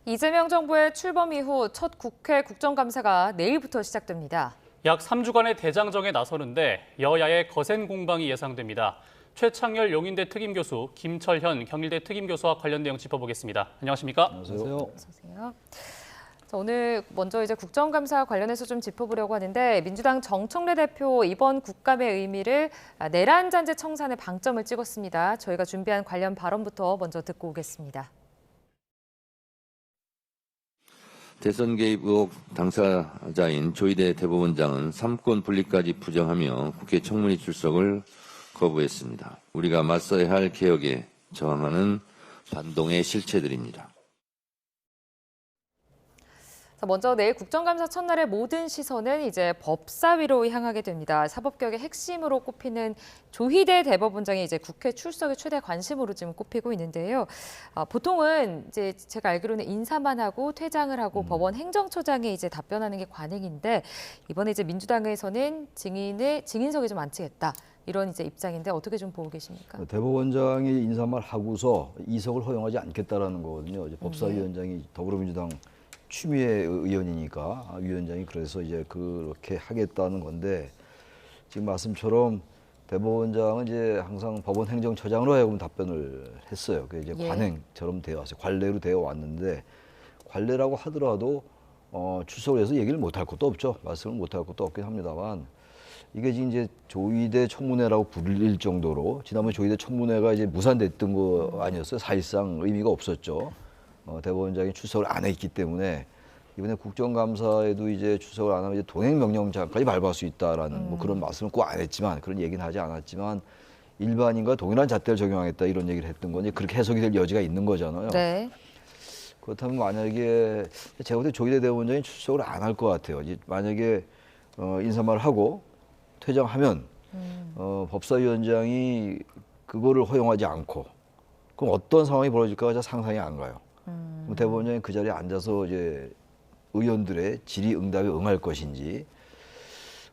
이재명 정부의 출범 이후 첫 국회 국정감사가 내일부터 시작됩니다. 약 3주간의 대장정에 나서는데 여야의 거센 공방이 예상됩니다. 최창렬 용인대 특임교수, 김철현 경일대 특임교수와 관련 내용 짚어보겠습니다. 안녕하십니까? 안녕하세요. 어서오세요. 오늘 먼저 이제 국정감사 관련해서 좀 짚어보려고 하는데 민주당 정청래 대표 이번 국감의 의미를 내란 잔재 청산에 방점을 찍었습니다. 저희가 준비한 관련 발언부터 먼저 듣고 오겠습니다. 대선 개입 의혹 당사자인 조희대 대법원장은 삼권 분리까지 부정하며 국회 청문회 출석을 거부했습니다. 우리가 맞서야 할 개혁에 저항하는 반동의 실체들입니다. 먼저 내일 국정감사 첫날의 모든 시선은 이제 법사위로 향하게 됩니다. 사법개혁의 핵심으로 꼽히는 조희대 대법원장이 이제 국회 출석의 최대 관심으로 지금 꼽히고 있는데요. 보통은 이제 제가 알기로는 인사만 하고 퇴장을 하고 법원 행정처장에 이제 답변하는 게 관행인데 이번에 이제 민주당에서는 증인석에 좀 앉히겠다. 이런 이제 입장인데 어떻게 좀 보고 계십니까? 대법원장이 인사말 하고서 이석을 허용하지 않겠다라는 거거든요. 이제 법사위원장이 더불어민주당 추미애 의원이니까 위원장이 그래서 이제 그렇게 하겠다는 건데 지금 말씀처럼 대법원장은 이제 항상 법원 행정처장으로 하여금 답변을 했어요. 그게 이제 관행처럼 되어 왔어요. 관례로 되어 왔는데 관례라고 하더라도 출석을 해서 얘기를 못할 것도 없죠. 말씀을 못할 것도 없긴 합니다만 이게 지금 이제 조희대 청문회라고 불릴 정도로 지난번 조희대 청문회가 이제 무산됐던 거 아니었어요. 사실상 의미가 없었죠. 대법원장이 출석을 안 했기 때문에 이번에 국정감사에도 이제 출석을 안 하면 이제 동행명령장까지 밟을 수 있다라는 뭐 그런 말씀을 꼭 안 했지만 그런 얘기는 하지 않았지만 일반인과 동일한 잣대를 적용하겠다 이런 얘기를 했던 건데 그렇게 해석이 될 여지가 있는 거잖아요. 네. 그렇다면 만약에 제가 볼 때 조희대 대법원장이 출석을 안 할 것 같아요. 이제 만약에 인사말을 하고 퇴장하면 법사위원장이 그거를 허용하지 않고 그럼 어떤 상황이 벌어질까가 잘 상상이 안 가요. 대법원장이 그 자리에 앉아서 이제 의원들의 질의응답에 응할 것인지.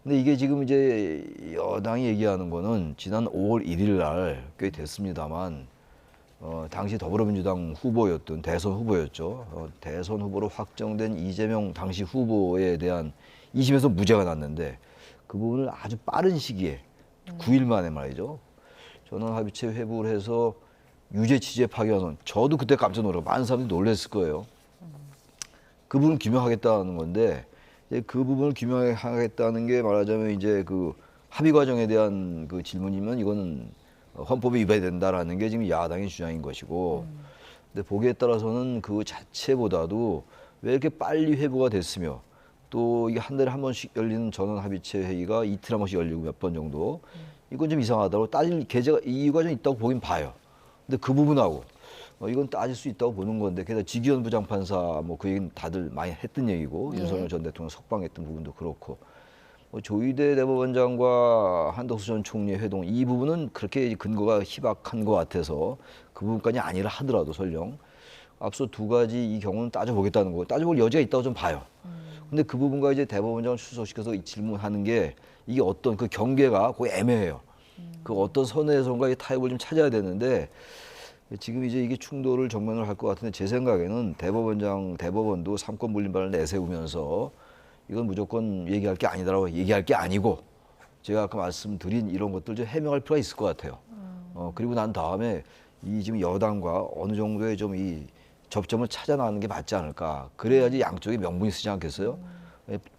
근데 이게 지금 이제 여당이 얘기하는 거는 지난 5월 1일 날 꽤 됐습니다만 당시 더불어민주당 후보였던 대선 후보였죠. 대선 후보로 확정된 이재명 당시 후보에 대한 2심에서 무죄가 났는데 그 부분을 아주 빠른 시기에 9일 만에 말이죠. 전원합의체 회부를 해서 유죄 취지에 파기환송. 저도 그때 깜짝 놀라고 많은 사람들이 놀랐을 거예요. 그 부분을 규명하겠다는 건데 이제 그 부분을 규명하겠다는 게 말하자면 이제 그 합의 과정에 대한 그 질문이면 이거는 헌법에 위반이 된다라는 게 지금 야당의 주장인 것이고 근데 보기에 따라서는 그 자체보다도 왜 이렇게 빨리 회부가 됐으며 또 이게 한 달에 한 번씩 열리는 전원합의체 회의가 이틀 한 번씩 열리고 몇 번 정도 이건 좀 이상하다고 따질 계제가 이유가 좀 있다고 보긴 봐요. 근데 그 부분하고 이건 따질 수 있다고 보는 건데 게다가 지기현 부장판사 뭐 그 얘기는 다들 많이 했던 얘기고 윤석열 전 대통령 석방했던 부분도 그렇고 조희대 대법원장과 한덕수 전 총리의 회동 이 부분은 그렇게 근거가 희박한 것 같아서 그 부분까지 아니라 하더라도 설령 앞서 두 가지 이 경우는 따져보겠다는 거고 따져볼 여지가 있다고 좀 봐요. 근데 그 부분과 이제 대법원장을 출석시켜서 질문하는 게 이게 어떤 그 경계가 거의 애매해요. 그 어떤 선에서인가 타협을 좀 찾아야 되는데 지금 이제 이게 충돌을 정면으로 할 것 같은데 제 생각에는 대법원도 삼권 분립안을 내세우면서 이건 무조건 얘기할 게 아니다라고 얘기할 게 아니고 제가 아까 말씀드린 이런 것들 좀 해명할 필요가 있을 것 같아요. 그리고 난 다음에 이 지금 여당과 어느 정도의 좀 이 접점을 찾아 나가는 게 맞지 않을까. 그래야지 양쪽이 명분이 쓰지 않겠어요?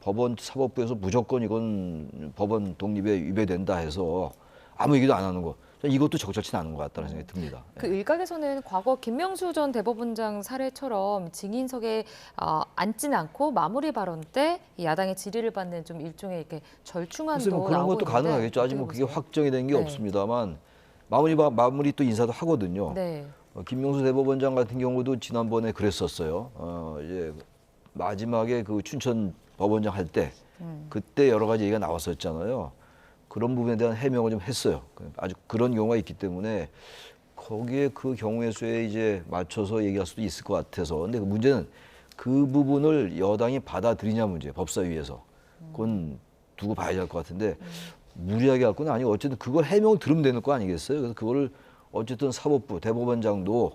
법원 사법부에서 무조건 이건 법원 독립에 위배된다 해서 아무 얘기도 안 하는 거. 이것도 적절치 않은 것 같다는 생각이 듭니다. 그 일각에서는 과거 김명수 전 대법원장 사례처럼 증인석에 앉지는 않고 마무리 발언 때 야당의 질의를 받는 좀 일종의 이렇게 절충안도 뭐 그런 나오고 것도 있는데 가능하겠죠. 아직 뭐 그게 보세요? 확정이 된 게 네. 없습니다만 마무리 또 인사도 하거든요. 네. 김명수 대법원장 같은 경우도 지난번에 그랬었어요. 이제 마지막에 그 춘천 법원장 할 때 그때 여러 가지 얘기가 나왔었잖아요. 그런 부분에 대한 해명을 좀 했어요. 아주 그런 경우가 있기 때문에 거기에 그 경우의 수에 이제 맞춰서 얘기할 수도 있을 것 같아서. 근데 그 문제는 그 부분을 여당이 받아들이냐 문제, 법사위에서. 그건 두고 봐야 할 것 같은데 무리하게 할 건 아니고 어쨌든 그걸 해명을 들으면 되는 거 아니겠어요? 그래서 그거를 어쨌든 사법부, 대법원장도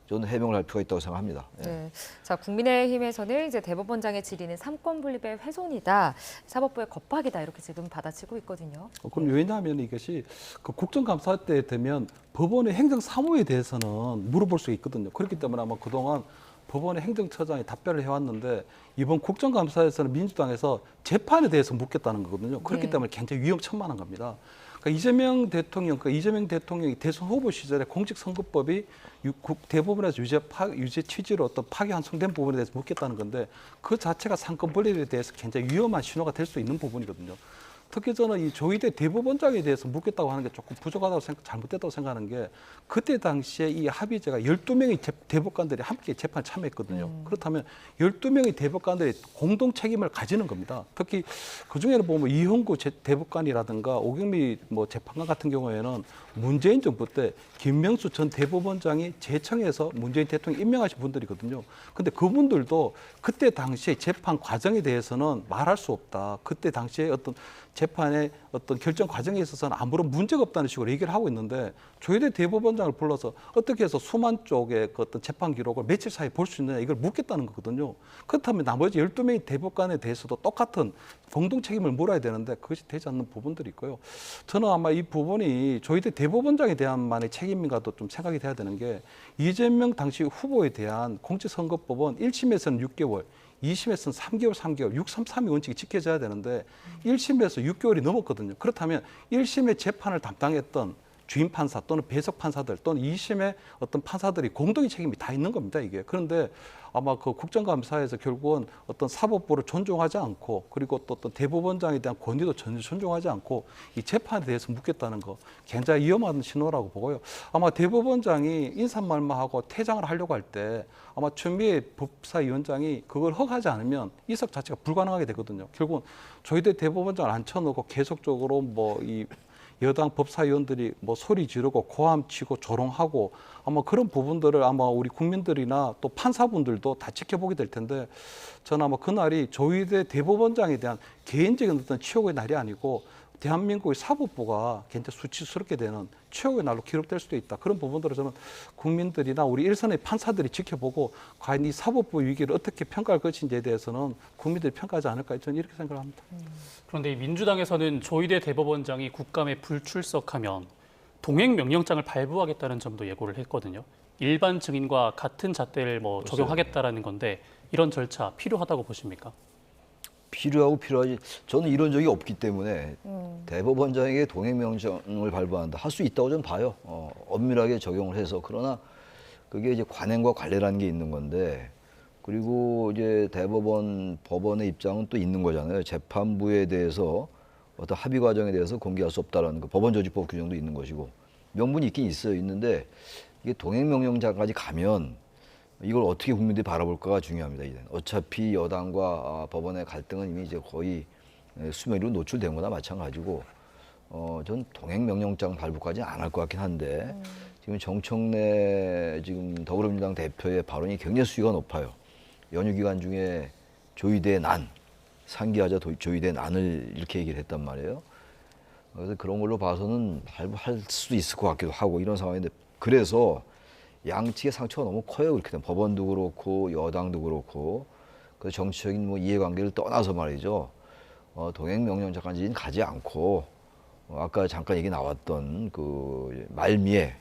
저는 해명을 할 필요가 있다고 생각합니다. 예. 네. 자, 국민의힘에서는 이제 대법원장의 질의는 삼권 분립의 훼손이다, 사법부의 겁박이다 이렇게 지금 받아치고 있거든요. 그럼 왜냐하면 이것이 그 국정감사 때 되면 법원의 행정사무에 대해서는 물어볼 수 있거든요. 그렇기 때문에 아마 그동안 법원의 행정처장이 답변을 해왔는데 이번 국정감사에서는 민주당에서 재판에 대해서 묻겠다는 거거든요. 그렇기 네. 때문에 굉장히 위험천만한 겁니다. 그러니까 이재명 대통령이 대선 후보 시절에 공직선거법이 대법원에서 유죄 취지로 어떤 파기환송된 부분에 대해서 묻겠다는 건데 그 자체가 상권 분립에 대해서 굉장히 위험한 신호가 될 수 있는 부분이거든요. 특히 저는 이 조희대 대법원장에 대해서 묻겠다고 하는 게 조금 부족하다고 잘못됐다고 생각하는 게 그때 당시에 이 합의제가 12명의 대법관들이 함께 재판에 참여했거든요. 그렇다면 12명의 대법관들이 공동 책임을 가지는 겁니다. 특히 그중에는 보면 이형구 대법관이라든가 오경미 재판관 같은 경우에는 문재인 정부 때 김명수 전 대법원장이 제청해서 문재인 대통령이 임명하신 분들이거든요. 근데 그분들도 그때 당시에 재판 과정에 대해서는 말할 수 없다. 그때 당시에 어떤 재판의 어떤 결정 과정에 있어서는 아무런 문제가 없다는 식으로 얘기를 하고 있는데 조희대 대법원장을 불러서 어떻게 해서 수만 쪽의 그 어떤 재판 기록을 며칠 사이에 볼 수 있느냐 이걸 묻겠다는 거거든요. 그렇다면 나머지 12명의 대법관에 대해서도 똑같은 공동 책임을 물어야 되는데 그것이 되지 않는 부분들이 있고요. 저는 아마 이 부분이 조희대 대법원장에 대한 만의 책임인가도 좀 생각이 돼야 되는 게 이재명 당시 후보에 대한 공직선거법은 1심에서는 6개월, 2심에서는 3개월, 633의 원칙이 지켜져야 되는데 1심에서 6개월이 넘었거든요. 그렇다면 1심의 재판을 담당했던 주임 판사 또는 배석 판사들 또는 2심의 어떤 판사들이 공동의 책임이 다 있는 겁니다, 이게. 그런데 아마 그 국정감사에서 결국은 어떤 사법부를 존중하지 않고 그리고 또 어떤 대법원장에 대한 권위도 전혀 존중하지 않고 이 재판에 대해서 묻겠다는 거 굉장히 위험한 신호라고 보고요. 아마 대법원장이 인사말마하고 퇴장을 하려고 할 때 아마 추미애 법사위원장이 그걸 허가하지 않으면 이석 자체가 불가능하게 되거든요. 결국은 조희대 대법원장을 앉혀놓고 계속적으로 이 여당 법사위원들이 소리 지르고 고함치고 조롱하고 아마 그런 부분들을 아마 우리 국민들이나 또 판사분들도 다 지켜보게 될 텐데 저는 아마 그날이 조희대 대법원장에 대한 개인적인 어떤 치욕의 날이 아니고 대한민국의 사법부가 굉장히 수치스럽게 되는 최후의 날로 기록될 수도 있다. 그런 부분들을 저는 국민들이나 우리 일선의 판사들이 지켜보고 과연 이 사법부 위기를 어떻게 평가할 것인지에 대해서는 국민들이 평가하지 않을까 저는 이렇게 생각을 합니다. 그런데 이 민주당에서는 조희대 대법원장이 국감에 불출석하면 동행 명령장을 발부하겠다는 점도 예고를 했거든요. 일반 증인과 같은 잣대를 적용하겠다라는 건데 이런 절차 필요하다고 보십니까? 필요하지. 저는 이런 적이 없기 때문에 대법원장에게 동행명령을 발부한다. 할 수 있다고 저는 봐요. 엄밀하게 적용을 해서. 그러나 그게 이제 관행과 관례라는 게 있는 건데 그리고 이제 법원의 입장은 또 있는 거잖아요. 재판부에 대해서 어떤 합의 과정에 대해서 공개할 수 없다라는 거. 법원조직법 규정도 있는 것이고 명분이 있긴 있어요. 있는데 이게 동행명령자까지 가면 이걸 어떻게 국민들이 바라볼까가 중요합니다. 이제 어차피 여당과 법원의 갈등은 이미 이제 거의 수면 위로 노출된 거나 마찬가지고, 전 동행명령장 발부까지는 안 할 것 같긴 한데 지금 정청래 지금 더불어민주당 대표의 발언이 굉장히 수위가 높아요. 연휴 기간 중에 조희대 난, 상기하자 조희대 난을 이렇게 얘기를 했단 말이에요. 그래서 그런 걸로 봐서는 발부할 수도 있을 것 같기도 하고 이런 상황인데 그래서. 양측의 상처가 너무 커요. 그렇게 되면 법원도 그렇고 여당도 그렇고 그 정치적인 이해관계를 떠나서 말이죠. 동행명령자까지는 가지 않고 아까 잠깐 얘기 나왔던 그 말미에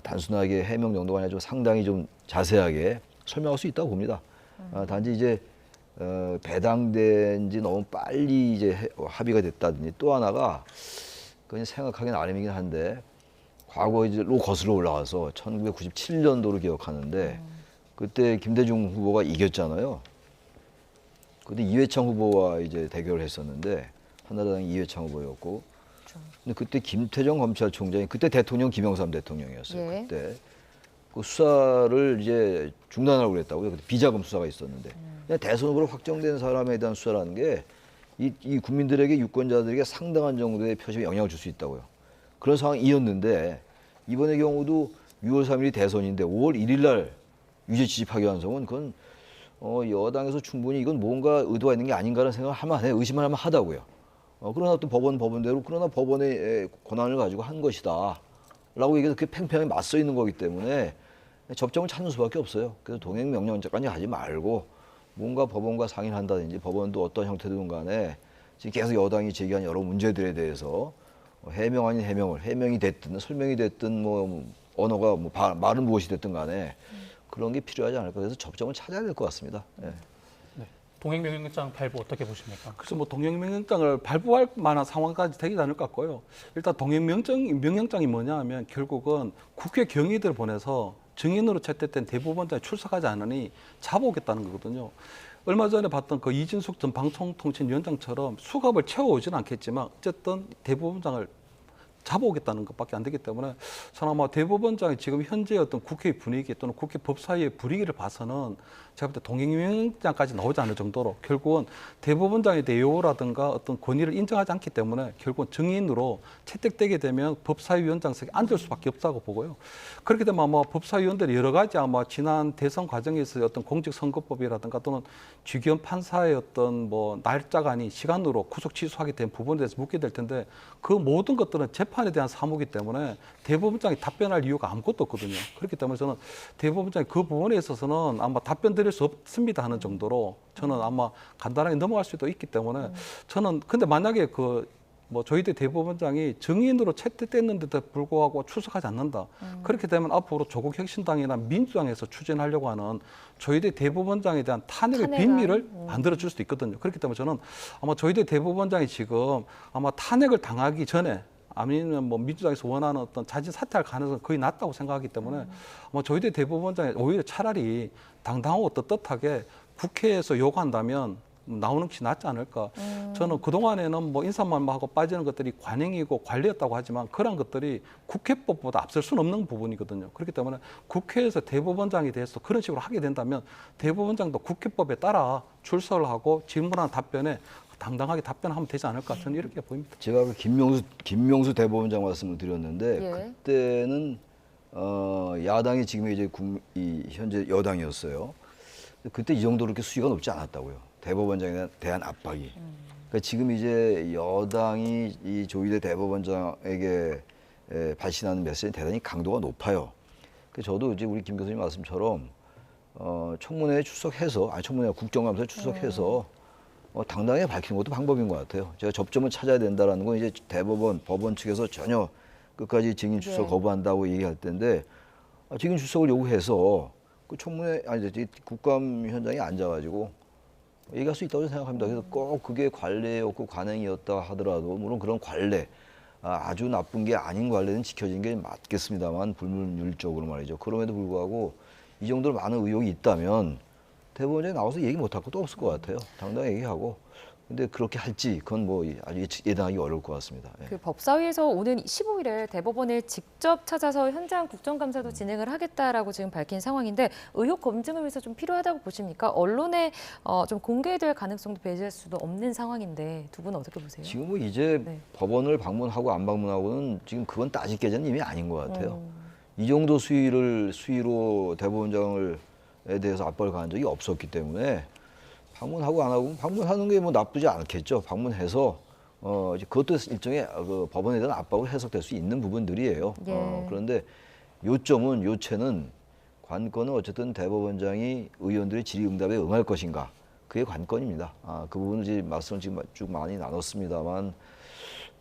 단순하게 해명 정도가 아니라 좀 상당히 좀 자세하게 설명할 수 있다고 봅니다. 단지 이제 배당된 지 너무 빨리 이제 합의가 됐다든지 또 하나가 그냥 생각하기 나름이긴 한데 과거로 거슬러 올라가서 1997년도를 기억하는데 그때 김대중 후보가 이겼잖아요. 그때 이회창 후보와 이제 대결을 했었는데 한나라당 이회창 후보였고, 근데 그때 김태정 검찰총장이 그때 대통령 김영삼 대통령이었어요. 예. 그때 그 수사를 이제 중단하려고 그랬다고요. 그때 비자금 수사가 있었는데 그냥 대선 후보로 확정된 사람에 대한 수사라는 게 이 국민들에게 유권자들에게 상당한 정도의 표심에 영향을 줄 수 있다고요. 그런 상황이었는데 이번의 경우도 6월 3일이 대선인데 5월 1일 날 유죄 취집하기 환송은 그건 여당에서 충분히 이건 뭔가 의도가 있는 게 아닌가라는 생각을 하면 안 해, 의심을 하면 하다고요. 그러나 또 법원대로 그러나 법원의 권한을 가지고 한 것이다 라고 얘기해서 그게 팽팽하게 맞서 있는 거기 때문에 접점을 찾는 수밖에 없어요. 그래서 동행명령까지 하지 말고 뭔가 법원과 상의를 한다든지 법원도 어떤 형태든 간에 지금 계속 여당이 제기한 여러 문제들에 대해서 해명 아닌 해명을 해명이 됐든 설명이 됐든 뭐 언어가 뭐 말은 무엇이 됐든 간에 그런 게 필요하지 않을까. 그래서 접점을 찾아야 될 것 같습니다. 예. 네. 동행명령장 발부 어떻게 보십니까? 그래서 뭐 동행명령장을 발부할 만한 상황까지 되지 않을 것 같고요. 일단 동행명령장이 뭐냐 하면 결국은 국회 경위들을 보내서 증인으로 채택된 대법원장이 출석하지 않으니 잡아오겠다는 거거든요. 얼마 전에 봤던 그 이진숙 전 방송통신위원장처럼 수갑을 채워오지는 않겠지만 어쨌든 대법원장을 잡아오겠다는 것밖에 안 되기 때문에 저는 아마 대법원장이 지금 현재 어떤 국회의 분위기 또는 국회 법사위의 분위기를 봐서는 제가 볼 때 동행명령장까지 나오지 않을 정도로 결국은 대법원장의 대요라든가 어떤 권위를 인정하지 않기 때문에 결국은 증인으로 채택되게 되면 법사위원장석에 앉을 수밖에 없다고 보고요. 그렇게 되면 아마 법사위원들이 여러 가지 아마 지난 대선 과정에서 어떤 공직선거법이라든가 또는 주기현 판사의 어떤 뭐 날짜가 아닌 시간으로 구속 취소하게 된 부분에 대해서 묻게 될 텐데 그 모든 것들은 재판에 대한 사무이기 때문에 대법원장이 답변할 이유가 아무것도 없거든요. 그렇기 때문에 저는 대법원장이 그 부분에 있어서는 아마 답변 드릴 수 없습니다 하는 정도로 저는 아마 간단하게 넘어갈 수도 있기 때문에 저는 근데 만약에 뭐 저희들 대법원장이 증인으로 채택됐는데도 불구하고 출석하지 않는다. 그렇게 되면 앞으로 조국 혁신당이나 민주당에서 추진하려고 하는 저희들 대법원장에 대한 탄핵의 빈미를 만들어 줄 수도 있거든요. 그렇기 때문에 저는 아마 저희들 대법원장이 지금 아마 탄핵을 당하기 전에 아니면 뭐 민주당에서 원하는 어떤 자진 사퇴할 가능성이 거의 낮다고 생각하기 때문에 아마 저희들 대법원장이 오히려 차라리 당당하고 떳떳하게 국회에서 요구한다면 나오는 것이 낫지 않을까. 저는 그동안에는 뭐 인사말만 하고 빠지는 것들이 관행이고 관리였다고 하지만 그런 것들이 국회법보다 앞설 수는 없는 부분이거든요. 그렇기 때문에 국회에서 대법원장에 대해서 그런 식으로 하게 된다면 대법원장도 국회법에 따라 출석을 하고 질문하는 답변에 당당하게 답변하면 되지 않을까. 저는 이렇게 보입니다. 제가 그 김명수 대법원장 말씀을 드렸는데 예. 그때는 야당이 지금 이제 현재 여당이었어요. 그때 이 정도로 이렇게 수위가 높지 않았다고요. 대법원장에 대한 압박이. 그러니까 지금 이제 여당이 이 조희대 대법원장에게 발신하는 메시지는 대단히 강도가 높아요. 그래서 저도 이제 우리 김 교수님 말씀처럼 청문회에 출석해서, 청문회 국정감사에 출석해서 당당하게 밝히는 것도 방법인 것 같아요. 제가 접점을 찾아야 된다라는 건 이제 법원 측에서 전혀 끝까지 증인 출석 네. 거부한다고 얘기할 텐데 증인 출석을 요구해서 그 청문회 국감 현장에 앉아가지고 얘기할 수 있다고 생각합니다. 그래서 꼭 그게 관례였고 관행이었다 하더라도 물론 그런 관례 아주 나쁜 게 아닌 관례는 지켜지는 게 맞겠습니다만 불문율적으로 말이죠. 그럼에도 불구하고 이 정도로 많은 의혹이 있다면 대법원장이 나와서 얘기 못할 것도 없을 것 같아요. 당당히 얘기하고. 근데 그렇게 할지 그건 뭐 아주 예상하기 어려울 것 같습니다. 예. 그 법사위에서 오는 15일에 대법원에 직접 찾아서 현장 국정감사도 진행을 하겠다라고 지금 밝힌 상황인데 의혹 검증을 위해서 좀 필요하다고 보십니까? 언론에 좀 공개될 가능성도 배제할 수도 없는 상황인데 두 분은 어떻게 보세요? 지금 뭐 이제 네. 법원을 방문하고 안 방문하고는 지금 그건 따질 계제는 이미 아닌 것 같아요. 이 정도 수위로 대법원장에 대해서 압박을 가한 적이 없었기 때문에 방문하고 안 하고 방문하는 게 뭐 나쁘지 않겠죠. 방문해서 이제 그것도 일종의 그 법원에 대한 압박으로 해석될 수 있는 부분들이에요. 예. 그런데 요체는 관건은 어쨌든 대법원장이 의원들의 질의응답에 응할 것인가 그게 관건입니다. 그 부분을 이제 말씀을 지금 쭉 많이 나눴습니다만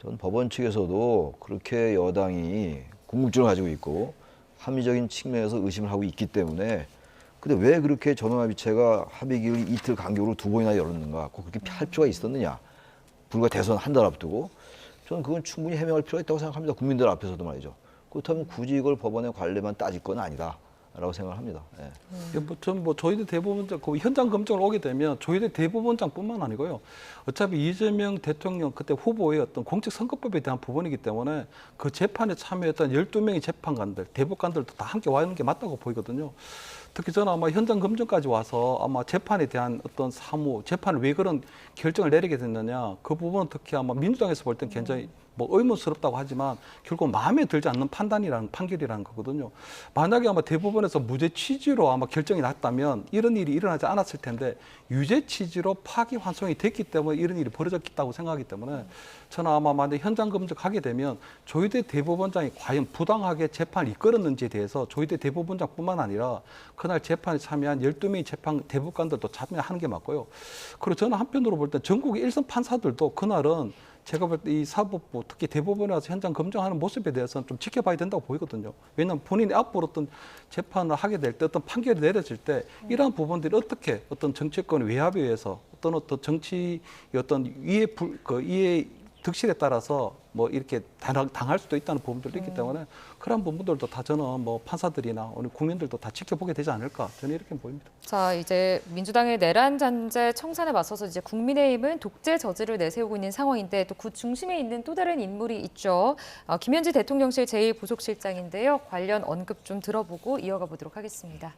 전 법원 측에서도 그렇게 여당이 궁금증을 가지고 있고 합리적인 측면에서 의심을 하고 있기 때문에 근데 왜 그렇게 전원합의체가 합의기를 이틀 간격으로 2번이나 열었는가? 꼭 그렇게 할 필요가 있었느냐? 불과 대선 한 달 앞두고 저는 그건 충분히 해명할 필요가 있다고 생각합니다. 국민들 앞에서도 말이죠. 그렇다면 굳이 이걸 법원의 관례만 따질 건 아니다라고 생각을 합니다. 예. 전 저희들 대법원장 그 현장 검증을 오게 되면 저희들 대법원장뿐만 아니고요. 어차피 이재명 대통령 그때 후보의 어떤 공직선거법에 대한 부분이기 때문에 그 재판에 참여했던 12명의 재판관들, 대법관들도 다 함께 와 있는 게 맞다고 보이거든요. 특히 저는 아마 현장 검증까지 와서 아마 재판에 대한 어떤 재판을 왜 그런 결정을 내리게 됐느냐 그 부분은 특히 아마 민주당에서 볼 땐 굉장히 뭐 의문스럽다고 하지만 결국 마음에 들지 않는 판결이라는 거거든요. 만약에 아마 대법원에서 무죄 취지로 아마 결정이 났다면 이런 일이 일어나지 않았을 텐데 유죄 취지로 파기환송이 됐기 때문에 이런 일이 벌어졌다고 생각하기 때문에 저는 아마 만약 현장 검증하게 되면 조희대 대법원장이 과연 부당하게 재판을 이끌었는지에 대해서 조희대 대법원장뿐만 아니라 그날 재판에 참여한 12명의 재판 대법관들도 참여하는 게 맞고요. 그리고 저는 한편으로 볼 때 전국의 일선 판사들도 그날은 제가 볼 때 이 사법부 특히 대법원에 와서 현장 검증하는 모습에 대해서는 좀 지켜봐야 된다고 보이거든요. 왜냐하면 본인이 앞으로 어떤 재판을 하게 될 때 어떤 판결이 내려질 때 이러한 부분들이 어떻게 어떤 정치권의 외압에 의해서 어떤 정치 어떤 이해 득실에 따라서 뭐 이렇게 당할 수도 있다는 부분들도 있기 때문에 그런 부분들도 다 저는 뭐 판사들이나 오늘 국민들도 다 지켜보게 되지 않을까 저는 이렇게 보입니다. 자, 이제 민주당의 내란 잔재 청산에 맞서서 이제 국민의힘은 독재 저지를 내세우고 있는 상황인데 또 그 중심에 있는 또 다른 인물이 있죠. 김현지 대통령실 제1부속실장인데요. 관련 언급 좀 들어보고 이어가 보도록 하겠습니다.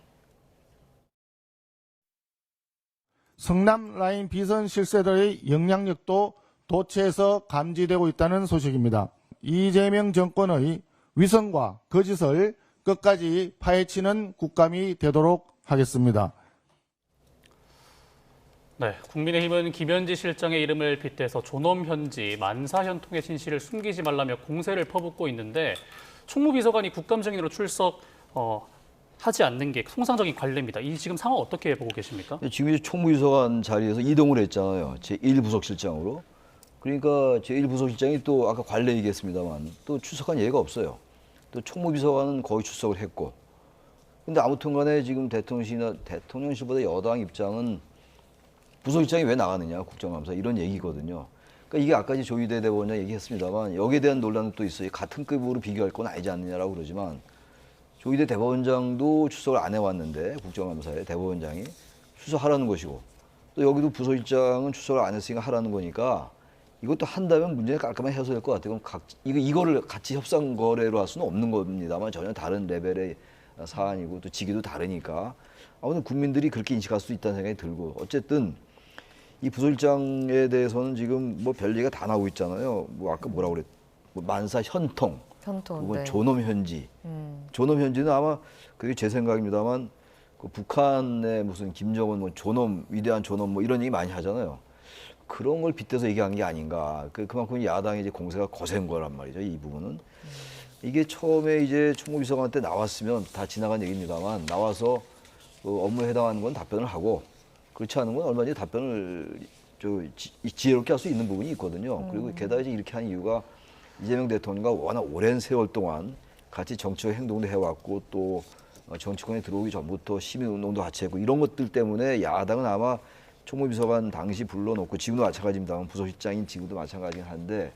성남 라인 비선 실세들의 영향력도 도처에서 감지되고 있다는 소식입니다. 이재명 정권의 위선과 거짓을 끝까지 파헤치는 국감이 되도록 하겠습니다. 네, 국민의힘은 김현지 실장의 이름을 빗대서 존엄현지, 만사현통의 진실을 숨기지 말라며 공세를 퍼붓고 있는데 총무비서관이 국감 증인으로 하지 않는 게 통상적인 관례입니다. 이 지금 상황 어떻게 보고 계십니까? 지금 이제 총무비서관 자리에서 이동을 했잖아요. 제1부속실장으로. 그러니까 제1부속실장이 또 아까 관례 얘기했습니다만 또 출석한 예가 없어요. 또 총무비서관은 거의 출석을 했고. 근데 아무튼 간에 지금 대통령실보다 여당 입장은 부속실장이 왜 나가느냐, 국정감사 이런 얘기거든요. 그러니까 이게 아까 조희대 대법원장 얘기했습니다만 여기에 대한 논란은 또 있어요. 같은 급으로 비교할 건 아니지 않느냐라고 그러지만 조희대 대법원장도 출석을 안 해왔는데 국정감사에 대법원장이 출석하라는 것이고 또 여기도 부속실장은 출석을 안 했으니까 하라는 거니까 이것도 한다면 문제는 깔끔하게 해소될 것 같아요. 그럼 이거를 같이 협상 거래로 할 수는 없는 겁니다만 전혀 다른 레벨의 사안이고 또 직위도 다르니까 아무튼 국민들이 그렇게 인식할 수 있다는 생각이 들고 어쨌든 이 부속실장에 대해서는 지금 뭐 별 얘기가 다 나오고 있잖아요. 뭐 아까 뭐라고 그랬? 뭐 만사 현통, 그리고 네. 존엄현지. 존엄현지는 아마 그게 제 생각입니다만 그 북한의 무슨 김정은 뭐 존엄 위대한 존엄 뭐 이런 얘기 많이 하잖아요. 그런 걸 빗대서 얘기한 게 아닌가. 그만큼 야당의 이제 공세가 거센 거란 말이죠. 이 부분은 이게 처음에 이제 총무비서관 때 나왔으면 다 지나간 얘기입니다만 나와서 그 업무에 해당하는 건 답변을 하고 그렇지 않은 건 얼마든지 답변을 지혜롭게 할 수 있는 부분이 있거든요. 그리고 게다가 이제 이렇게 한 이유가 이재명 대통령과 워낙 오랜 세월 동안 같이 정치적 행동도 해왔고 또 정치권에 들어오기 전부터 시민운동도 같이 했고 이런 것들 때문에 야당은 아마 총무비서관 당시 불러놓고 지금도 마찬가지입니다만 부속실장인 지금도 마찬가지긴 한데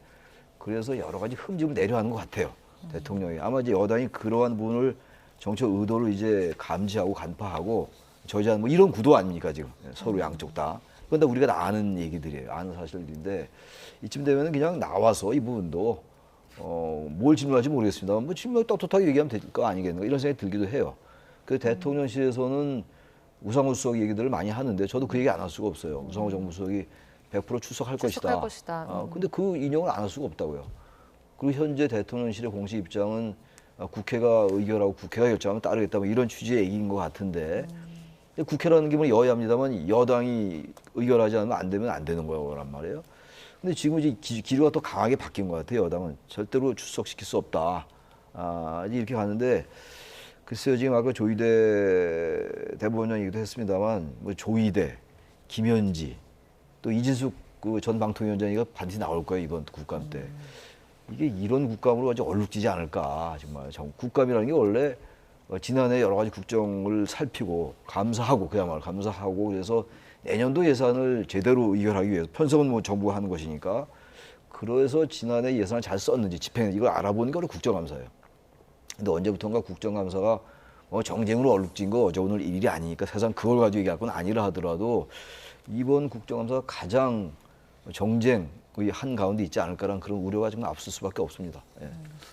그래서 여러 가지 흠집을 내려하는 것 같아요. 대통령이. 아마 이제 여당이 그러한 부분을 정치적 의도를 이제 감지하고 간파하고 저지하는 뭐 이런 구도 아닙니까 지금 서로 양쪽 다. 그건 다 우리가 다 아는 얘기들이에요. 아는 사실들인데 이쯤 되면은 그냥 나와서 이 부분도 뭘 질문할지 모르겠습니다만 뭐 질문 떳떳하게 얘기하면 될 거 아니겠는가 이런 생각이 들기도 해요. 그 대통령실에서는 우상호 수석 얘기들을 많이 하는데 저도 그 얘기 안 할 수가 없어요. 우상호 정무수석이 100% 출석할 것이다. 근데 그 인용을 안 할 수가 없다고요. 그리고 현재 대통령실의 공식 입장은 국회가 의결하고 국회가 결정하면 따르겠다 뭐 이런 취지의 얘기인 것 같은데 국회라는 게 뭐 여야입니다만 여당이 의결하지 않으면 안 되는 거란 말이에요. 근데 지금 이제 기류가 또 강하게 바뀐 것 같아요. 여당은 절대로 출석시킬 수 없다. 이렇게 가는데 글쎄요 지금 아까 조희대 대법원장 얘기도 했습니다만 뭐 조희대, 김현지 또 이진숙 그 전 방통위원장이가 반드시 나올 거예요 이번 국감 때. 이게 이런 국감으로 아주 얼룩지지 않을까 정말. 국감이라는 게 원래 지난해 여러 가지 국정을 살피고 감사하고 그야말로 감사하고 그래서 내년도 예산을 제대로 의결하기 위해서 편성은 뭐 정부가 하는 것이니까 그래서 지난해 예산을 잘 썼는지 집행 이걸 알아보는 게 원래 국정감사예요. 근데 언제부턴가 국정감사가 정쟁으로 얼룩진 거 어제 오늘 일이 아니니까 세상 그걸 가지고 얘기할 건 아니라 하더라도 이번 국정감사가 가장 정쟁 거의 한 가운데 있지 않을까라는 그런 우려가 지금 앞설 수밖에 없습니다. 예.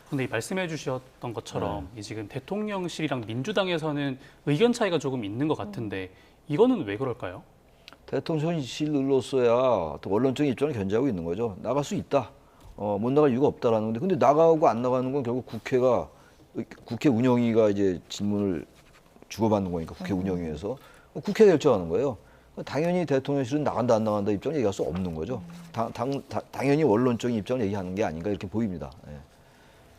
근데 이 말씀해 주셨던 것처럼 네. 이 지금 대통령실이랑 민주당에서는 의견 차이가 조금 있는 것 같은데 이거는 왜 그럴까요? 대통령실로서야 또 언론적인 입장을 견제하고 있는 거죠. 나갈 수 있다. 못 나갈 이유가 없다라는 건데, 근데 나가고 안 나가는 건 결국 국회 운영위가 이제 질문을 주고받는 거니까 국회 운영위에서 국회가 결정하는 거예요. 당연히 대통령실은 나간다 안 나간다 입장을 얘기할 수 없는 거죠. 당연히 원론적인 입장을 얘기하는 게 아닌가 이렇게 보입니다. 예.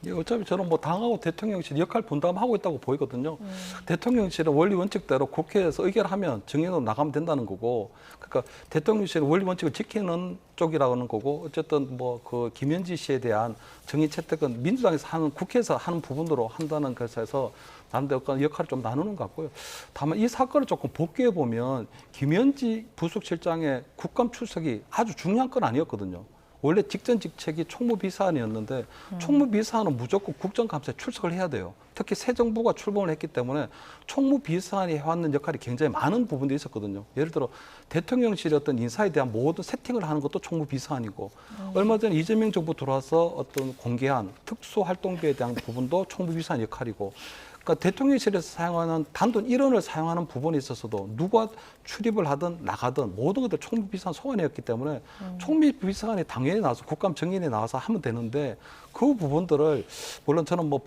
예, 어차피 저는 뭐 당하고 대통령실 역할 분담하고 있다고 보이거든요. 대통령실은 원리 원칙대로 국회에서 의결하면 정해놓고 나가면 된다는 거고, 그러니까 대통령실은 원리 원칙을 지키는 쪽이라는 거고, 어쨌든 뭐 그 김현지 씨에 대한 정의 채택은 민주당에서 하는 국회에서 하는 부분으로 한다는 것에서 나름대로 역할을 좀 나누는 것 같고요. 다만 이 사건을 조금 복귀해 보면 김현지 부속실장의 국감 출석이 아주 중요한 건 아니었거든요. 원래 직전 직책이 총무비서관이었는데 총무비서관은 무조건 국정감사에 출석을 해야 돼요. 특히 새 정부가 출범을 했기 때문에 총무비서관이 해왔는 역할이 굉장히 많은 부분도 있었거든요. 예를 들어 대통령실의 어떤 인사에 대한 모든 세팅을 하는 것도 총무비서관이고, 얼마 전에 이재명 정부 들어와서 어떤 공개한 특수활동비에 대한 부분도 총무비서관 역할이고, 그러니까 대통령실에서 사용하는 단돈 1원을 사용하는 부분에 있어서도 누가 출입을 하든 나가든 모든 것들 총무비서관 소관이었기 때문에 총무비서관이 당연히 나와서 국감 정인에 나와서 하면 되는데, 그 부분들을 물론 저는 뭐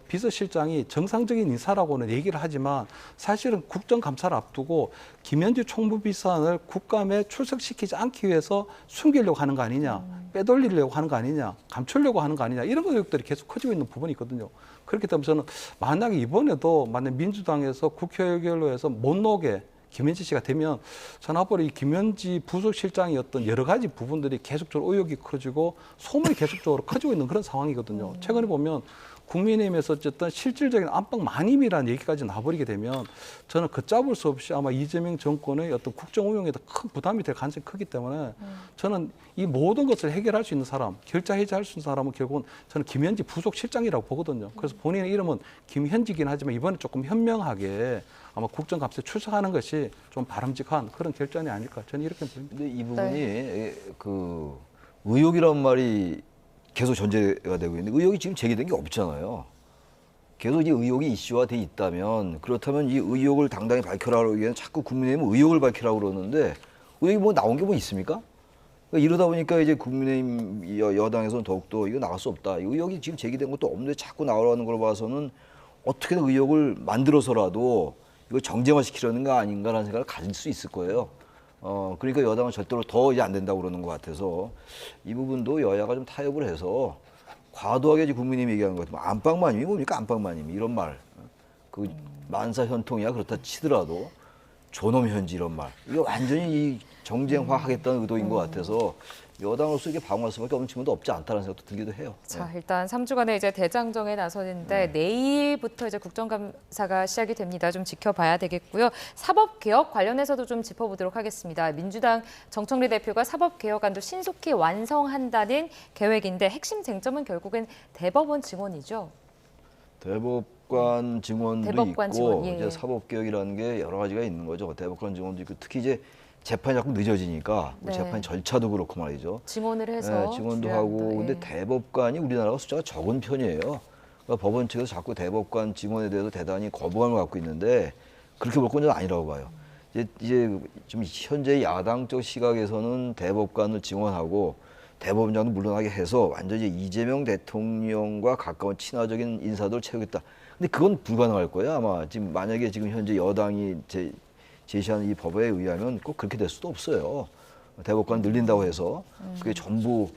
비서실장이 정상적인 인사라고는 얘기를 하지만 사실은 국정감사를 앞두고 김현지 총무비서관을 국감에 출석시키지 않기 위해서 숨기려고 하는 거 아니냐, 빼돌리려고 하는 거 아니냐, 감추려고 하는 거 아니냐, 이런 것들이 계속 커지고 있는 부분이 있거든요. 그렇기 때문에 저는 만약에 이번에도 만약 민주당에서 국회 의결로 해서 못 나오게 김현지 씨가 되면, 저는 앞으로 이 김현지 부속실장의 어떤 여러 가지 부분들이 계속적으로 의혹이 커지고 소문이 계속적으로 커지고 있는 그런 상황이거든요. 최근에 보면 국민의힘에서 어쨌든 실질적인 안방 만임이라는 얘기까지 나와버리게 되면 저는 걷잡을 수 없이 아마 이재명 정권의 어떤 국정 운영에도 큰 부담이 될 가능성이 크기 때문에 저는 이 모든 것을 해결할 수 있는 사람, 결자 해제할 수 있는 사람은 결국은 저는 김현지 부속실장이라고 보거든요. 그래서 본인의 이름은 김현지긴 하지만 이번에 조금 현명하게 아마 국정감사에 출석하는 것이 좀 바람직한 그런 결정이 아닐까, 저는 이렇게 보입니다. 근데 이 부분이 그 의혹이란 말이 계속 전제가 되고 있는데, 의혹이 지금 제기된 게 없잖아요. 계속 이 의혹이 이슈화돼 있다면, 그렇다면 이 의혹을 당당히 밝혀라고 하기에는 자꾸 국민의힘은 의혹을 밝히라고 그러는데, 의혹이 뭐 나온 게 뭐 있습니까? 그러니까 이러다 보니까 이제 국민의힘 여당에서는 더욱더 이거 나갈 수 없다. 이 의혹이 지금 제기된 것도 없는데 자꾸 나오라는 걸 봐서는 어떻게든 의혹을 만들어서라도 이걸 정쟁화 시키려는 거 아닌가라는 생각을 가질 수 있을 거예요. 그러니까 여당은 절대로 더 이제 안 된다고 그러는 것 같아서 이 부분도 여야가 좀 타협을 해서 과도하게 이제 국민의힘이 얘기하는 것 같으면 안방마님이 뭡니까? 안방마님이 이런 말. 그 만사현통이야 그렇다 치더라도 존엄현지 이런 말. 이거 완전히 이 정쟁화 하겠다는 의도인 것 같아서 여당으로서 이게 방어할 수밖에 없는 측면도 없지 않다는 생각도 들기도 해요. 자, 일단 3주간의 이제 대장정에 나서는데 내일부터 이제 국정감사가 시작이 됩니다. 좀 지켜봐야 되겠고요. 사법개혁 관련해서도 좀 짚어보도록 하겠습니다. 민주당 정청래 대표가 사법개혁안도 신속히 완성한다는 계획인데 핵심 쟁점은 결국엔 대법원 증원이죠. 대법관 증원도 대법관 있고 증원, 예. 이제 사법개혁이라는 게 여러 가지가 있는 거죠. 대법관 증원도 있고 특히 이제 재판이 자꾸 늦어지니까 네. 재판 절차도 그렇고 말이죠. 증원을 해서 네, 증원도 줄여야 하고 한다. 근데 예. 대법관이 우리나라가 숫자가 적은 편이에요. 그러니까 법원 측에서 자꾸 대법관 증원에 대해서 대단히 거부감을 갖고 있는데 그렇게 볼 건 저는 아니라고 봐요. 이제 좀 현재 야당적 시각에서는 대법관을 증원하고 대법원장도 물러나게 해서 완전히 이재명 대통령과 가까운 친화적인 인사들을 채우겠다. 근데 그건 불가능할 거예요. 아마 지금 만약에 지금 현재 여당이 제시하는 이 법에 의하면 꼭 그렇게 될 수도 없어요. 대법관 늘린다고 해서 그게 전부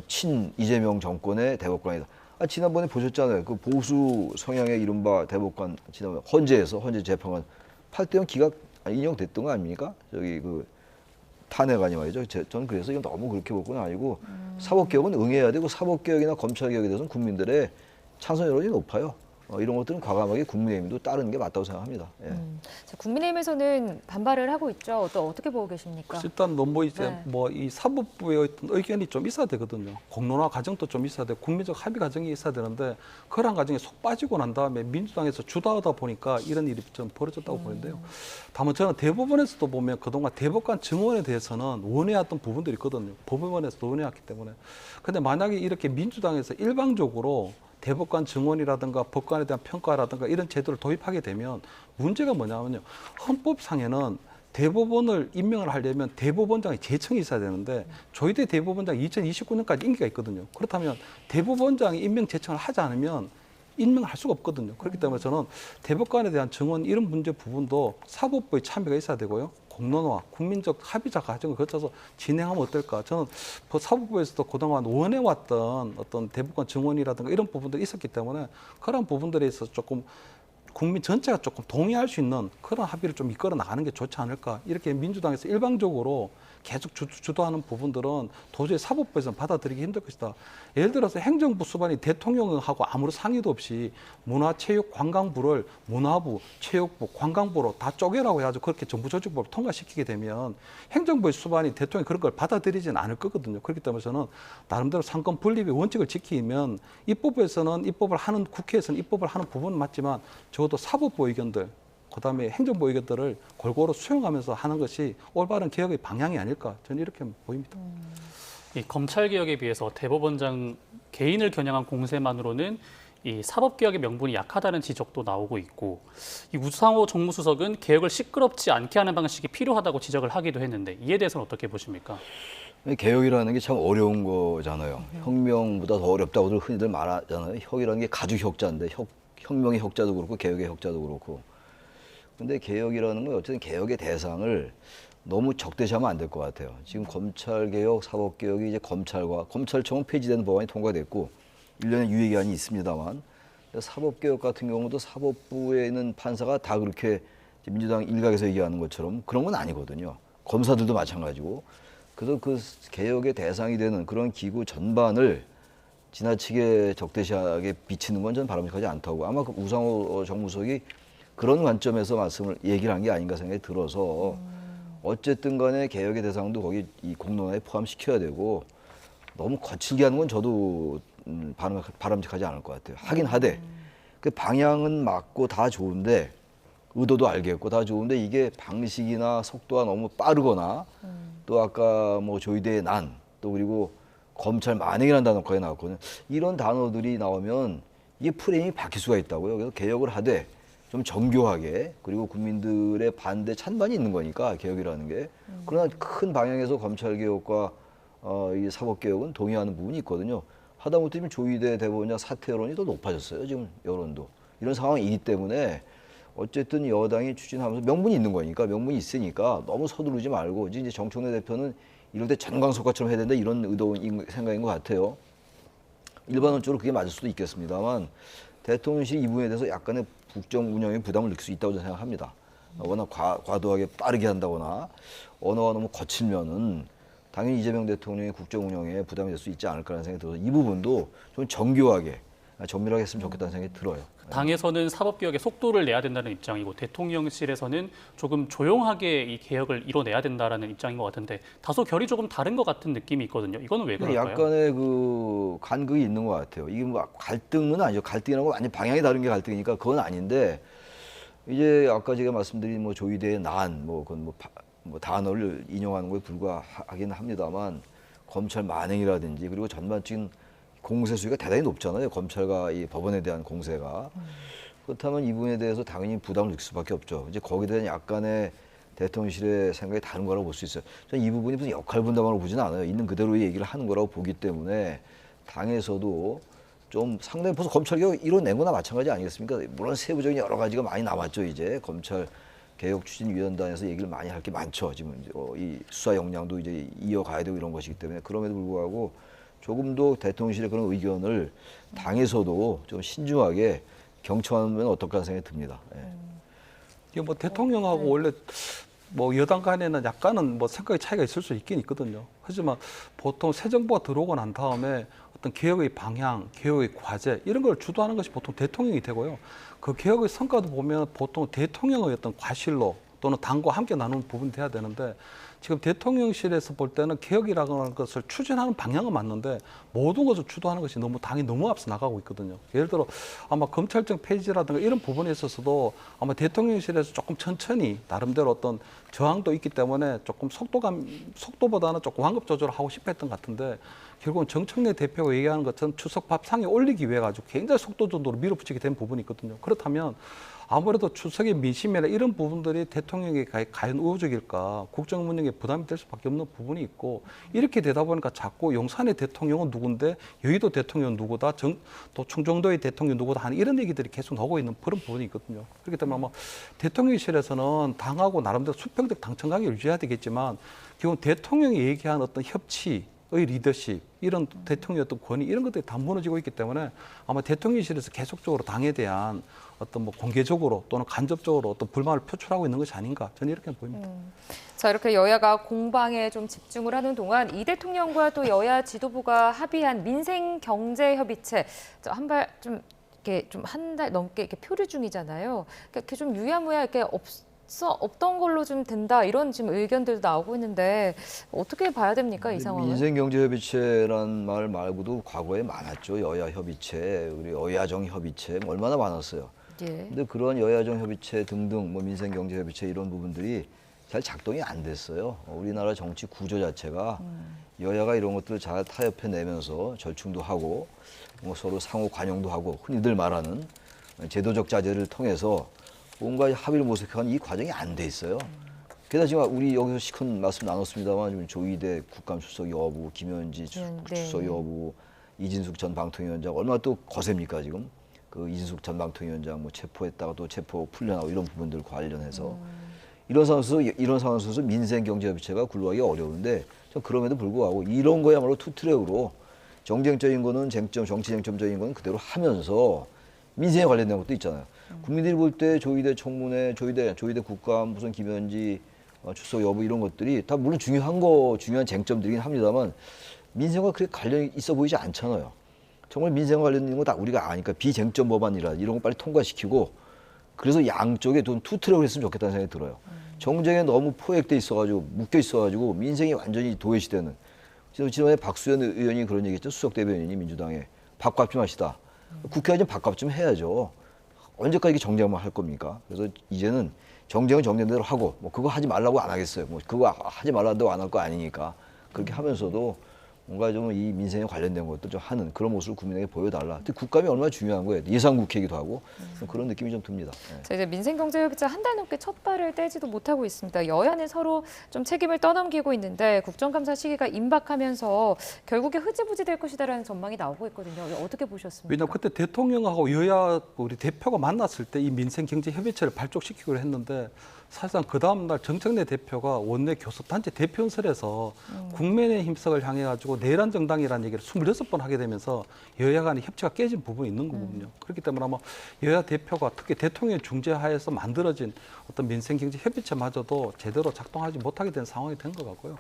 친 이재명 정권의 대법관이다. 지난번에 보셨잖아요. 그 보수 성향의 이른바 대법관 지난번 헌재 재판관 8대0 기각 인용됐던 거 아닙니까? 저기 그 탄핵안이 말이죠. 저는 그래서 이건 너무 그렇게 볼 건 아니고 사법개혁은 응해야 되고 사법개혁이나 검찰개혁에 대해서는 국민들의 찬성 여론이 높아요. 이런 것들은 과감하게 국민의힘도 따르는 게 맞다고 생각합니다. 예. 자, 국민의힘에서는 반발을 하고 있죠. 또 어떻게 보고 계십니까? 일단 뭐 이제 네. 뭐 이 사법부의 어떤 의견이 좀 있어야 되거든요. 공론화 과정도 좀 있어야 되고 국민적 합의 과정이 있어야 되는데 그런 과정에 속 빠지고 난 다음에 민주당에서 주도하다 보니까 이런 일이 좀 벌어졌다고 보는데요. 다만 저는 대법원에서도 보면 그동안 대법관 증언에 대해서는 원해왔던 부분들이 있거든요. 법원에서도 원해왔기 때문에. 근데 만약에 이렇게 민주당에서 일방적으로 대법관 증언이라든가 법관에 대한 평가라든가 이런 제도를 도입하게 되면 문제가 뭐냐면요. 헌법상에는 대법원을 임명을 하려면 대법원장의 제청이 있어야 되는데 조희대 대법원장이 2029년까지 임기가 있거든요. 그렇다면 대법원장이 임명 제청을 하지 않으면 임명을 할 수가 없거든요. 그렇기 때문에 저는 대법관에 대한 증언 이런 문제 부분도 사법부의 참여가 있어야 되고요. 공론화, 국민적 합의자 과정을 거쳐서 진행하면 어떨까? 저는 사법부에서도 그동안 원해왔던 어떤 대법관 증언이라든가 이런 부분들이 있었기 때문에 그런 부분들에 있어서 조금 국민 전체가 조금 동의할 수 있는 그런 합의를 좀 이끌어 나가는 게 좋지 않을까. 이렇게 민주당에서 일방적으로 계속 주도하는 부분들은 도저히 사법부에서는 받아들이기 힘들 것이다. 예를 들어서 행정부 수반이 대통령하고 아무런 상의도 없이 문화체육관광부를 문화부, 체육부, 관광부로 다 쪼개라고 해가지고 그렇게 정부조직법을 통과시키게 되면 행정부의 수반이 대통령이 그런 걸 받아들이지는 않을 거거든요. 그렇기 때문에 저는 나름대로 상권 분립의 원칙을 지키면 입법부에서는 입법을 하는 국회에서는 입법을 하는 부분은 맞지만 적어도 사법부 의견들 그다음에 행정부 의견들을 골고루 수용하면서 하는 것이 올바른 개혁의 방향이 아닐까 저는 이렇게 보입니다. 이 검찰 개혁에 비해서 대법원장 개인을 겨냥한 공세만으로는 이 사법개혁의 명분이 약하다는 지적도 나오고 있고 이 우상호 정무수석은 개혁을 시끄럽지 않게 하는 방식이 필요하다고 지적을 하기도 했는데 이에 대해서는 어떻게 보십니까? 개혁이라는 게 참 어려운 거잖아요. 혁명보다 더 어렵다고들 흔히들 말하잖아요. 혁이라는 게 가주혁자인데 혁명의 혁자도 그렇고 개혁의 혁자도 그렇고. 근데 개혁이라는 건 어쨌든 개혁의 대상을 너무 적대시하면 안 될 것 같아요. 지금 검찰개혁, 사법개혁이 이제 검찰청은 폐지되는 법안이 통과됐고 1년의 유예기한이 있습니다만 사법개혁 같은 경우도 사법부에 있는 판사가 다 그렇게 민주당 일각에서 얘기하는 것처럼 그런 건 아니거든요. 검사들도 마찬가지고. 그래서 그 개혁의 대상이 되는 그런 기구 전반을 지나치게 적대시하게 비치는 건 저는 바람직하지 않다고. 아마 그 우상호 정무수석이 그런 관점에서 얘기를 한 게 아닌가 생각이 들어서 어쨌든 간에 개혁의 대상도 거기 이 공론화에 포함시켜야 되고 너무 거칠게 하는 건 저도 바람직하지 않을 것 같아요. 하긴 하되 그 방향은 맞고 다 좋은데 의도도 알겠고 다 좋은데 이게 방식이나 속도가 너무 빠르거나 또 아까 뭐 조희대의 난 또 그리고 검찰 만행이라는 단어까지 나왔거든요. 이런 단어들이 나오면 이게 프레임이 바뀔 수가 있다고요. 그래서 개혁을 하되 좀 정교하게 그리고 국민들의 반대 찬반이 있는 거니까 개혁이라는 게. 그러나 큰 방향에서 검찰개혁과 이 사법개혁은 동의하는 부분이 있거든요. 하다못해 지금 조희대 대법원장 사퇴 여론이 더 높아졌어요. 지금 여론도. 이런 상황이기 때문에 어쨌든 여당이 추진하면서 명분이 있는 거니까 명분이 있으니까 너무 서두르지 말고 이제 정청래 대표는 이럴 때 전광석화처럼 해야 된다 이런 생각인 것 같아요. 일반론적으로 그게 맞을 수도 있겠습니다만 대통령실이 이 부분에 대해서 약간의 국정 운영에 부담을 느낄 수 있다고 생각합니다. 워낙 과도하게 빠르게 한다거나 언어가 너무 거칠면은 당연히 이재명 대통령의 국정 운영에 부담이 될 수 있지 않을까라는 생각이 들어서 이 부분도 좀 정교하게, 정밀하게 했으면 좋겠다는 생각이 들어요. 당에서는 사법개혁에 속도를 내야 된다는 입장이고 대통령실에서는 조금 조용하게 이 개혁을 이뤄내야 된다는 입장인 것 같은데 다소 결이 조금 다른 것 같은 느낌이 있거든요. 이거는 왜 그럴까요? 약간의 그 간극이 있는 것 같아요. 이게 뭐 갈등은 아니죠. 갈등이라고 완전 방향이 다른 게 갈등이니까 그건 아닌데 이제 아까 제가 말씀드린 뭐 조희대의 난, 그건 뭐 단어를 인용하는 거에 불과하긴 합니다만 검찰 만행이라든지 그리고 전반적인 공세 수위가 대단히 높잖아요. 검찰과 이 법원에 대한 공세가. 그렇다면 이 부분에 대해서 당연히 부담을 느낄 수밖에 없죠. 이제 거기에 대한 약간의 대통령실의 생각이 다른 거라고 볼 수 있어요. 저는 이 부분이 무슨 역할 분담으로 보지는 않아요. 있는 그대로의 얘기를 하는 거라고 보기 때문에 당에서도 좀 상당히 벌써 검찰개혁 이뤄낸 거나 마찬가지 아니겠습니까? 물론 세부적인 여러 가지가 많이 남았죠. 이제 검찰 개혁추진위원단에서 얘기를 많이 할 게 많죠. 지금 이 수사 역량도 이제 이어가야 되고 이런 것이기 때문에 그럼에도 불구하고 조금 더 대통령실의 그런 의견을 당에서도 좀 신중하게 경청하면 어떨까 하는 생각이 듭니다. 예. 이게 뭐 대통령하고 원래 뭐 여당 간에는 약간은 뭐 생각의 차이가 있을 수 있긴 있거든요. 하지만 보통 새 정부가 들어오고 난 다음에 어떤 개혁의 방향, 개혁의 과제 이런 걸 주도하는 것이 보통 대통령이 되고요. 그 개혁의 성과도 보면 보통 대통령의 어떤 과실로 또는 당과 함께 나누는 부분이 돼야 되는데 지금 대통령실에서 볼 때는 개혁이라는 것을 추진하는 방향은 맞는데 모든 것을 주도하는 것이 당이 너무 앞서 나가고 있거든요. 예를 들어 아마 검찰청 폐지라든가 이런 부분에 있어서도 아마 대통령실에서 조금 천천히 나름대로 어떤 저항도 있기 때문에 조금 속도보다는 조금 완급 조절을 하고 싶어 했던 것 같은데 결국은 정청래 대표가 얘기하는 것처럼 추석 밥상에 올리기 위해 가지고 굉장히 속도 조절로 밀어붙이게 된 부분이 있거든요. 그렇다면 아무래도 추석의 민심이나 이런 부분들이 대통령에게 과연 우호적일까 국정 운영에 부담이 될 수밖에 없는 부분이 있고 이렇게 되다 보니까 자꾸 용산의 대통령은 누군데 여의도 대통령은 누구다 또 충청도의 대통령이 누구다 하는 이런 얘기들이 계속 나오고 있는 그런 부분이 있거든요. 그렇기 때문에 아마 대통령실에서는 당하고 나름대로 수평적 당청 관계를 유지해야 되겠지만 기본 대통령이 얘기한 어떤 협치의 리더십 이런 대통령의 어떤 권위 이런 것들이 다 무너지고 있기 때문에 아마 대통령실에서 계속적으로 당에 대한 어떤 뭐 공개적으로 또는 간접적으로 어떤 불만을 표출하고 있는 것이 아닌가 저는 이렇게 보입니다. 자, 이렇게 여야가 공방에 좀 집중을 하는 동안 이 대통령과 또 여야 지도부가 합의한 민생 경제 협의체 한 발 좀 이렇게 좀 한 달 넘게 이렇게 표류 중이잖아요. 이렇게 좀 유야무야 이렇게 없던 걸로 좀 된다 이런 지금 의견들도 나오고 있는데 어떻게 봐야 됩니까 이 상황은? 민생경제협의체란 말 말고도 과거에 많았죠. 여야 협의체, 그리고 여야정 협의체 얼마나 많았어요. 예. 근데 그런 여야정 협의체 등등 뭐 민생경제협의체 이런 부분들이 잘 작동이 안 됐어요. 우리나라 정치 구조 자체가 여야가 이런 것들을 잘 타협해 내면서 절충도 하고 뭐 서로 상호 관용도 하고 흔히들 말하는 제도적 자제를 통해서 뭔가 합의를 모색한 이 과정이 안 돼 있어요. 게다가 지금 우리 여기서 시큰 말씀 나눴습니다만 지금 조희대 국감 출석 여부, 김현지 출석 여부, 이진숙 전 방통위원장 얼마나 또 거셉니까 지금? 그 이진숙 전 방통위원장 뭐 체포했다가 또 체포 풀려나고 이런 부분들 관련해서 이런 상황에서 민생경제협의체가 굴러가기 어려운데 그럼에도 불구하고 이런 거야말로 투트랙으로 정쟁적인 거는 정치 쟁점적인 거는 그대로 하면서 민생에 관련된 것도 있잖아요. 국민들이 볼 때 조희대 청문회, 조희대 국감, 무슨 김현지 출석 여부 이런 것들이 다 물론 중요한 쟁점들이긴 합니다만 민생과 그렇게 관련이 있어 보이지 않잖아요. 정말 민생과 관련된 거 다 우리가 아니까 비쟁점 법안이라 이런 거 빨리 통과시키고 그래서 양쪽에 좀 투트랙을 했으면 좋겠다는 생각이 들어요. 정쟁에 너무 포획돼 있어가지고 묶여 있어가지고 민생이 완전히 도외시되는. 지난번에 박수현 의원이 그런 얘기했죠. 수석 대변인이 민주당에 밥값 좀 하시다. 국회가 좀 밥값 좀 해야죠. 언제까지 정쟁만 할 겁니까? 그래서 이제는 정쟁은 정쟁대로 하고 뭐 그거 하지 말라고 안 하겠어요. 뭐 그거 하지 말라고 안 할 거 아니니까 그렇게 하면서도 뭔가 좀 이 민생에 관련된 것도 좀 하는 그런 모습을 국민에게 보여달라. 근데 국감이 얼마나 중요한 거예요. 예산국회이기도 하고 그런 느낌이 좀 듭니다. 네. 자, 이제 민생경제협의체 한 달 넘게 첫 발을 떼지도 못하고 있습니다. 여야는 서로 좀 책임을 떠넘기고 있는데 국정감사 시기가 임박하면서 결국에 흐지부지 될 것이다라는 전망이 나오고 있거든요. 어떻게 보셨습니까? 왜냐하면 그때 대통령하고 여야 우리 대표가 만났을 때 이 민생경제협의체를 발족시키기로 했는데 사실상 그 다음 날 정청래 대표가 원내 교섭단체 대표연설에서 국민의힘석을 향해 가지고 내란 정당이라는 얘기를 26번 하게 되면서 여야 간의 협치가 깨진 부분이 있는 거거든요. 그렇기 때문에 아마 여야 대표가 특히 대통령의 중재하에서 만들어진 어떤 민생경제협의체마저도 제대로 작동하지 못하게 된 상황이 된 것 같고요.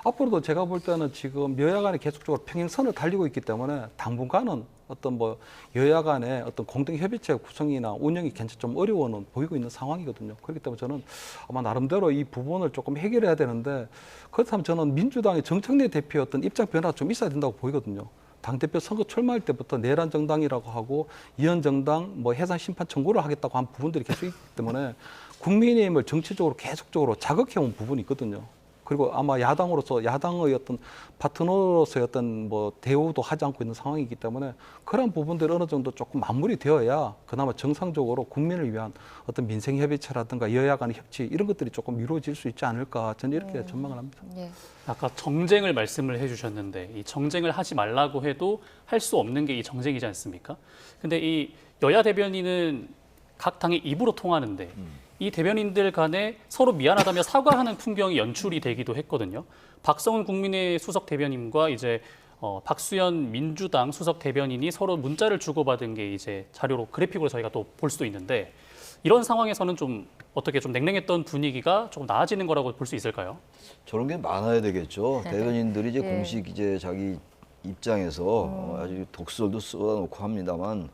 앞으로도 제가 볼 때는 지금 여야 간에 계속적으로 평행선을 달리고 있기 때문에 당분간은 어떤 뭐 여야 간의 어떤 공동 협의체 구성이나 운영이 괜찮 좀 어려워는 보이고 있는 상황이거든요. 그렇기 때문에 저는 아마 나름대로 이 부분을 조금 해결해야 되는데 그렇다면 저는 민주당의 정청래 대표의 어떤 입장 변화가 좀 있어야 된다고 보이거든요. 당대표 선거 출마할 때부터 내란 정당이라고 하고 이현 정당 뭐 해산 심판 청구를 하겠다고 한 부분들이 계속 있기 때문에 국민의힘을 정치적으로 계속적으로 자극해온 부분이 있거든요. 그리고 아마 야당으로서 야당의 어떤 파트너로서의 어떤 뭐 대우도 하지 않고 있는 상황이기 때문에 그런 부분들이 어느 정도 조금 마무리되어야 그나마 정상적으로 국민을 위한 어떤 민생협의체라든가 여야 간의 협치 이런 것들이 조금 이루어질 수 있지 않을까 저는 이렇게 전망을 합니다. 예. 아까 정쟁을 말씀을 해주셨는데 이 정쟁을 하지 말라고 해도 할 수 없는 게 이 정쟁이지 않습니까? 근데 이 여야 대변인은 각 당의 입으로 통하는데 이 대변인들 간에 서로 미안하다며 사과하는 풍경이 연출이 되기도 했거든요. 박성훈 국민의 수석 대변인과 이제 박수현 민주당 수석 대변인이 서로 문자를 주고받은 게 이제 자료로 그래픽으로 저희가 또 볼 수도 있는데 이런 상황에서는 좀 어떻게 좀 냉랭했던 분위기가 조금 나아지는 거라고 볼 수 있을까요? 저런 게 많아야 되겠죠. 대변인들이 이제 네. 공식 이제 자기 입장에서 아주 독설도 쏟아놓고 합니다만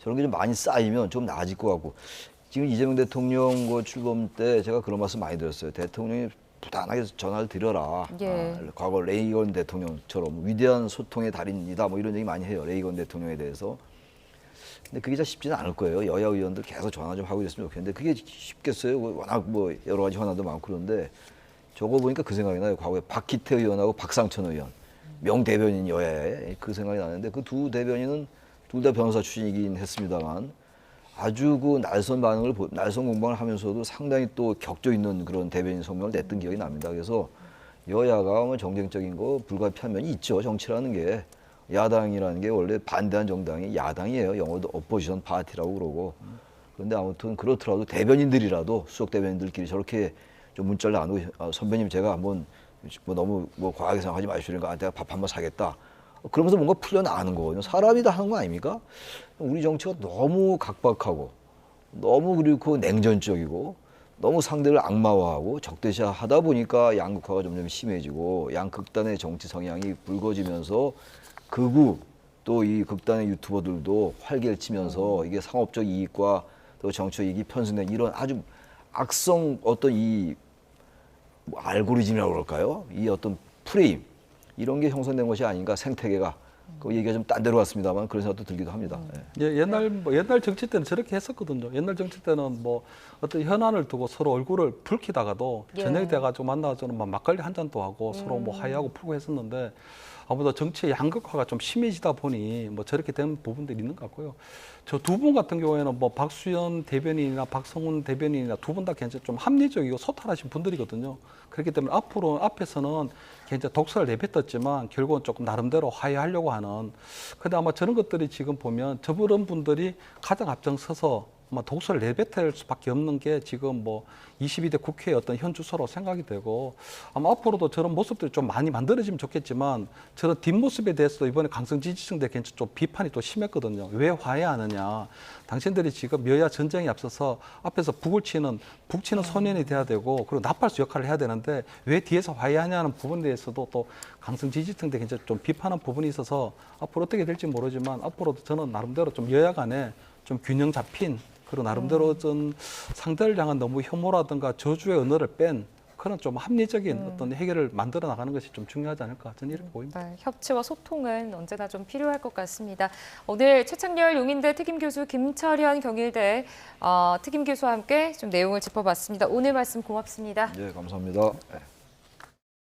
저런 게 좀 많이 쌓이면 좀 나아질 것 같고 지금 이재명 대통령 그 출범 때 제가 그런 말씀 많이 드렸어요. 대통령이 부단하게 전화를 드려라. 예. 과거 레이건 대통령처럼 위대한 소통의 달인이다. 뭐 이런 얘기 많이 해요. 레이건 대통령에 대해서. 근데 그게 잘 쉽지는 않을 거예요. 여야 의원들 계속 전화 좀 하고 있으면 좋겠는데 그게 쉽겠어요. 워낙 뭐 여러 가지 현안도 많고 그런데 저거 보니까 그 생각이 나요. 과거에 박기태 의원하고 박상천 의원 명대변인 여야에 그 생각이 나는데 그 두 대변인은 둘 다 변호사 출신이긴 했습니다만 아주 그 날선 공방을 하면서도 상당히 또 격조 있는 그런 대변인 성명을 냈던 기억이 납니다. 그래서 여야가 뭐 정쟁적인 거 불가피한 면이 있죠. 정치라는 게 야당이라는 게 원래 반대한 정당이 야당이에요. 영어도 opposition party라고 그러고. 그런데 아무튼 그렇더라도 대변인들이라도 수석 대변인들끼리 저렇게 좀 문자를 나누고 선배님 제가 한번 뭐 너무 뭐 과하게 생각하지 마시니까 내가 밥 한번 사겠다. 그러면서 뭔가 풀려나가는 거거든요. 사람이 다 하는 거 아닙니까? 우리 정치가 너무 각박하고 너무 그리고 냉전적이고 너무 상대를 악마화하고 적대시하다 보니까 양극화가 점점 심해지고 양극단의 정치 성향이 붉어지면서 극우 또 이 극단의 유튜버들도 활개를 치면서 이게 상업적 이익과 또 정치적 이익이 편승된 이런 아주 악성 어떤 이 뭐 알고리즘이라고 그럴까요? 이 어떤 프레임 이런 게 형성된 것이 아닌가 생태계가 그 얘기가 좀 딴 데로 갔습니다만 그런 생각도 들기도 합니다. 예. 예, 옛날 정치 때는 저렇게 했었거든요. 옛날 정치 때는 뭐 어떤 현안을 두고 서로 얼굴을 붉히다가도 예. 저녁 돼가지고 만나서는 막 막걸리 한 잔도 하고 서로 뭐 화해하고 풀고 했었는데 아무래도 정치의 양극화가 좀 심해지다 보니 뭐 저렇게 된 부분들이 있는 것 같고요. 저 두 분 같은 경우에는 뭐 박수현 대변인이나 박성훈 대변인이나 두 분 다 굉장히 좀 합리적이고 소탈하신 분들이거든요. 그렇기 때문에 앞에서는 굉장히 독설을 내뱉었지만 결국은 조금 나름대로 화해하려고 하는. 근데 아마 저런 것들이 지금 보면 저런 분들이 가장 앞장서서 아마 독설을 내뱉을 수밖에 없는 게 지금 뭐 22대 국회의 어떤 현 주소로 생각이 되고 아마 앞으로도 저런 모습들이 좀 많이 만들어지면 좋겠지만 저런 뒷모습에 대해서도 이번에 강성 지지층들 괜찮 좀 비판이 또 심했거든요. 왜 화해하느냐. 당신들이 지금 여야 전쟁에 앞서서 앞에서 북치는 소년이 돼야 되고 그리고 나팔수 역할을 해야 되는데 왜 뒤에서 화해하냐는 부분에 대해서도 또 강성 지지층들 굉장히 좀 비판한 부분이 있어서 앞으로 어떻게 될지 모르지만 앞으로도 저는 나름대로 좀 여야 간에 좀 균형 잡힌 그리고 나름대로 좀 상대를 향한 너무 혐오라든가 저주의 언어를 뺀 그런 좀 합리적인 어떤 해결을 만들어 나가는 것이 좀 중요하지 않을까 저는 이렇게 보입니다. 네, 협치와 소통은 언제나 좀 필요할 것 같습니다. 오늘 최창렬 용인대 특임교수 김철현 경일대 특임교수와 함께 좀 내용을 짚어봤습니다. 오늘 말씀 고맙습니다. 예, 감사합니다. 예.